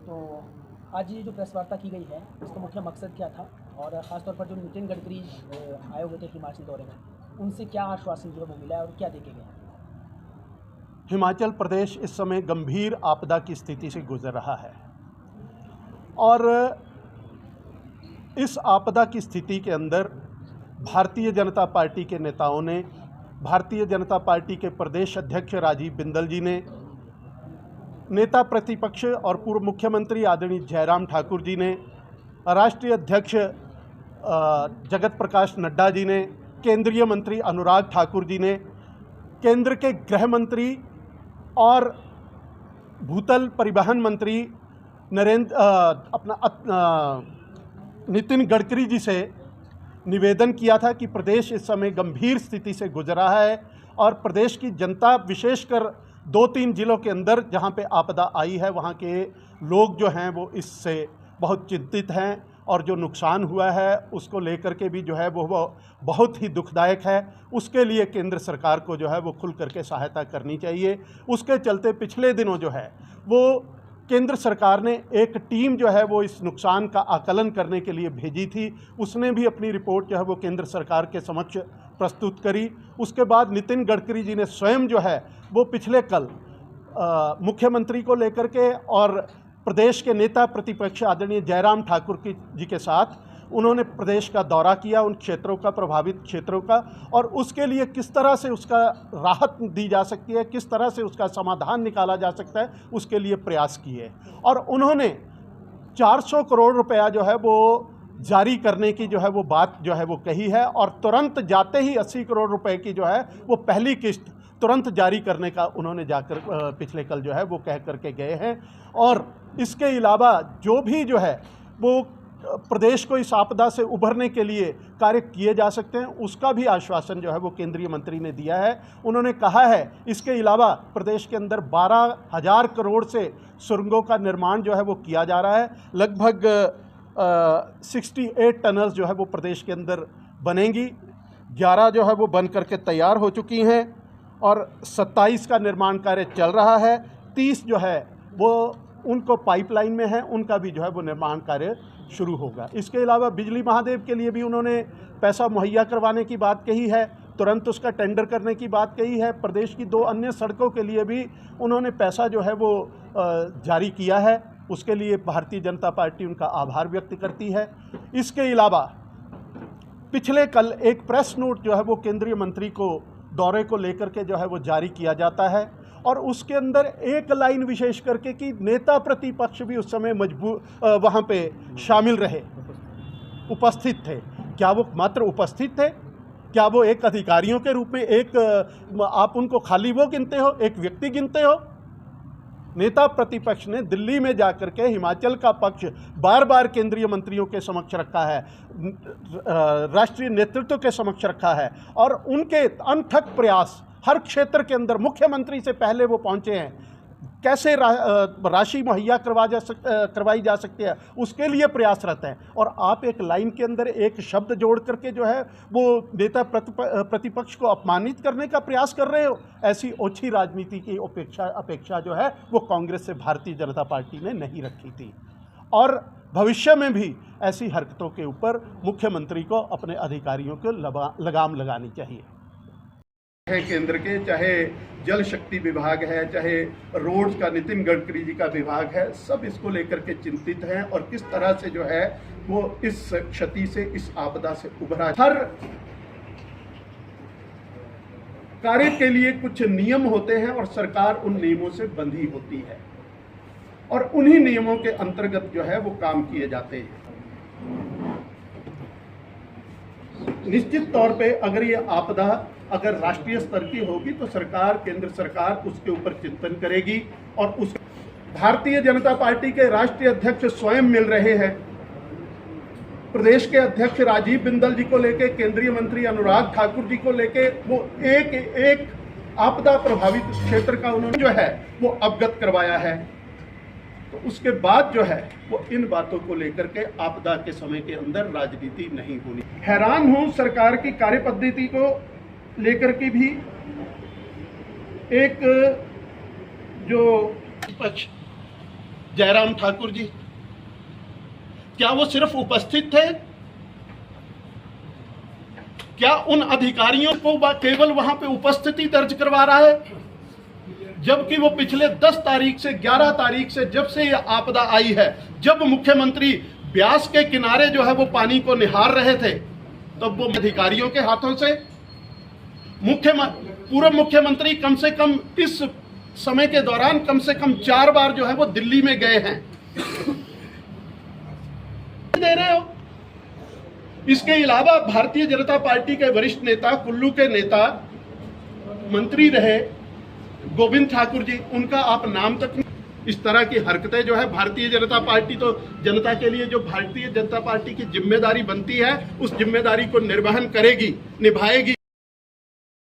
तो आज ये जो प्रेस वार्ता की गई है इसका मुख्य मकसद क्या था और ख़ासतौर पर जो नितिन गडकरी आए हुए थे हिमाचल दौरे में, उनसे क्या आश्वासन जो है वो मिला है और क्या देके गए? हिमाचल प्रदेश इस समय गंभीर आपदा की स्थिति से गुजर रहा है और इस आपदा की स्थिति के अंदर भारतीय जनता पार्टी के नेताओं ने, भारतीय जनता पार्टी के प्रदेश अध्यक्ष राजीव बिंदल जी ने, नेता प्रतिपक्ष और पूर्व मुख्यमंत्री आदरणीय जयराम ठाकुर जी ने, राष्ट्रीय अध्यक्ष जगत प्रकाश नड्डा जी ने, केंद्रीय मंत्री अनुराग ठाकुर जी ने, केंद्र के गृह मंत्री और भूतल परिवहन मंत्री नितिन गडकरी जी से निवेदन किया था कि प्रदेश इस समय गंभीर स्थिति से गुजर रहा है और प्रदेश की जनता, विशेषकर 2-3 जिलों के अंदर जहां पे आपदा आई है, वहां के लोग जो हैं वो इससे बहुत चिंतित हैं और जो नुकसान हुआ है उसको लेकर के भी जो है वो बहुत ही दुखदायक है। उसके लिए केंद्र सरकार को जो है वो खुल करके सहायता करनी चाहिए। उसके चलते पिछले दिनों जो है वो केंद्र सरकार ने एक टीम जो है वो इस नुकसान का आकलन करने के लिए भेजी थी। उसने भी अपनी रिपोर्ट जो है वो केंद्र सरकार के समक्ष प्रस्तुत करी। उसके बाद नितिन गडकरी जी ने स्वयं जो है वो पिछले कल मुख्यमंत्री को लेकर के और प्रदेश के नेता प्रतिपक्ष आदरणीय जयराम ठाकुर जी के साथ उन्होंने प्रदेश का दौरा किया, उन क्षेत्रों का, प्रभावित क्षेत्रों का, और उसके लिए किस तरह से उसका राहत दी जा सकती है, किस तरह से उसका समाधान निकाला जा सकता है, उसके लिए प्रयास किए। और उन्होंने 400 करोड़ रुपया जो है वो जारी करने की जो है वो बात जो है वो कही है और तुरंत जाते ही 80 करोड़ रुपए की जो है वो पहली किस्त तुरंत जारी करने का उन्होंने जाकर पिछले कल जो है वो कह करके गए हैं। और इसके अलावा जो भी जो है वो प्रदेश को इस आपदा से उभरने के लिए कार्य किए जा सकते हैं, उसका भी आश्वासन जो है वो केंद्रीय मंत्री ने दिया है। उन्होंने कहा है इसके अलावा प्रदेश के अंदर 12,000 करोड़ से सुरंगों का निर्माण जो है वो किया जा रहा है। लगभग 68 टनल्स जो है वो प्रदेश के अंदर बनेंगी, 11 जो है वो बन करके तैयार हो चुकी हैं और 27 का निर्माण कार्य चल रहा है। 30 जो है वो उनको पाइपलाइन में है, उनका भी जो है वो निर्माण कार्य शुरू होगा। इसके अलावा बिजली महादेव के लिए भी उन्होंने पैसा मुहैया करवाने की बात कही है, तुरंत उसका टेंडर करने की बात कही है। प्रदेश की 2 अन्य सड़कों के लिए भी उन्होंने पैसा जो है वो जारी किया है, उसके लिए भारतीय जनता पार्टी उनका आभार व्यक्त करती है। इसके अलावा पिछले कल एक प्रेस नोट जो है वो केंद्रीय मंत्री को दौरे को लेकर के जो है वो जारी किया जाता है और उसके अंदर एक लाइन विशेष करके कि नेता प्रतिपक्ष भी उस समय वहाँ पे शामिल रहे, उपस्थित थे। क्या वो मात्र उपस्थित थे? क्या वो एक अधिकारियों के रूप में आप उनको खाली वो गिनते हो, एक व्यक्ति गिनते हो? नेता प्रतिपक्ष ने दिल्ली में जाकर के हिमाचल का पक्ष बार बार केंद्रीय मंत्रियों के समक्ष रखा है, राष्ट्रीय नेतृत्व के समक्ष रखा है और उनके अनथक प्रयास हर क्षेत्र के अंदर मुख्यमंत्री से पहले वो पहुंचे हैं। कैसे राशि मुहैया करवाई जा सकती है उसके लिए प्रयासरत हैं और आप एक लाइन के अंदर एक शब्द जोड़ करके जो है वो नेता प्रतिपक्ष को अपमानित करने का प्रयास कर रहे हो। ऐसी ओछी राजनीति की अपेक्षा जो है वो कांग्रेस से भारतीय जनता पार्टी ने नहीं रखी थी और भविष्य में भी ऐसी हरकतों के ऊपर मुख्यमंत्री को अपने अधिकारियों को लगाम लगानी चाहिए। केंद्र के चाहे जल शक्ति विभाग है, चाहे रोड्स का नितिन गडकरी जी का विभाग है, सब इसको लेकर के चिंतित हैं और किस तरह से जो है वो इस क्षति से, इस आपदा से उभरा। हर कार्य के लिए कुछ नियम होते हैं और सरकार उन नियमों से बंधी होती है और उन्हीं नियमों के अंतर्गत जो है वो काम किए जाते हैं। निश्चित तौर पे अगर ये आपदा अगर राष्ट्रीय स्तर की होगी तो सरकार, केंद्र सरकार उसके ऊपर चिंतन करेगी और उस भारतीय जनता पार्टी के राष्ट्रीय अध्यक्ष स्वयं मिल रहे हैं। प्रदेश के अध्यक्ष राजीव बिंदल जी को लेके, केंद्रीय मंत्री अनुराग ठाकुर जी को लेके वो एक एक आपदा प्रभावित क्षेत्र का उन्होंने जो है वो अवगत करवाया है। तो उसके बाद जो है वो इन बातों को लेकर के आपदा के समय के अंदर राजनीति नहीं होनी। हैरान हूं सरकार की कार्यपद्धति को लेकर के भी। एक जो विपक्ष जयराम ठाकुर जी, क्या वो सिर्फ उपस्थित थे? क्या उन अधिकारियों को केवल वहां पे उपस्थिति दर्ज करवा रहा है, जबकि वो पिछले 10 तारीख से 11 तारीख से जब से ये आपदा आई है, जब मुख्यमंत्री ब्यास के किनारे जो है वो पानी को निहार रहे थे, तब वो अधिकारियों के हाथों से पूर्व मुख्यमंत्री कम से कम इस समय के दौरान कम से कम 4 बार जो है वो दिल्ली में गए हैं। दे रहे हो। इसके अलावा भारतीय जनता पार्टी के वरिष्ठ नेता, कुल्लू के नेता, मंत्री रहे गोविंद ठाकुर जी, उनका आप नाम तक नहीं। इस तरह की हरकतें जो है भारतीय जनता पार्टी तो जनता के लिए जो भारतीय जनता पार्टी की जिम्मेदारी बनती है उस जिम्मेदारी को निर्वहन करेगी, निभाएगी।